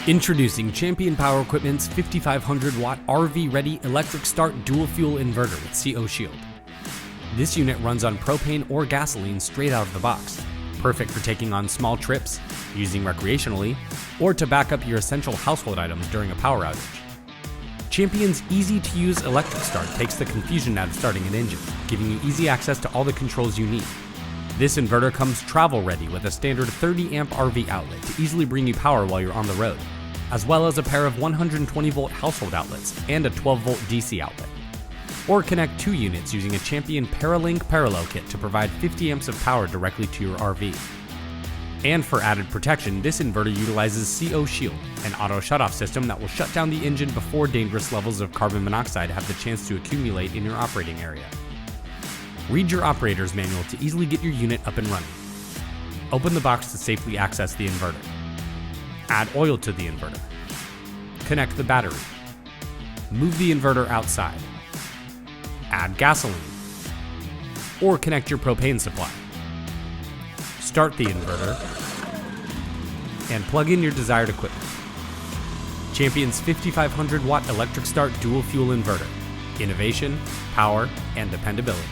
Introducing Champion Power Equipment's 5500 watt RV ready electric start dual fuel inverter with CO Shield. This unit runs on propane or gasoline straight out of the box, perfect for taking on small trips, using recreationally, or to back up your essential household items during a power outage. Champion's easy-to-use electric start takes the confusion out of starting an engine, giving you easy access to all the controls you need. This inverter comes travel-ready with a standard 30-amp RV outlet to easily bring you power while you're on the road, as well as a pair of 120-volt household outlets and a 12-volt DC outlet. Or connect 2 units using a Champion Paralink Parallel Kit to provide 50 amps of power directly to your RV. And for added protection, this inverter utilizes CO Shield, an auto shutoff system that will shut down the engine before dangerous levels of carbon monoxide have the chance to accumulate in your operating area. Read your operator's manual to easily get your unit up and running. Open the box to safely access the inverter. Add oil to the inverter. Connect the battery. Move the inverter outside. Add gasoline. Or connect your propane supply. Start the inverter and plug in your desired equipment. Champion's 5500 watt electric start dual fuel inverter. Innovation, power, and dependability.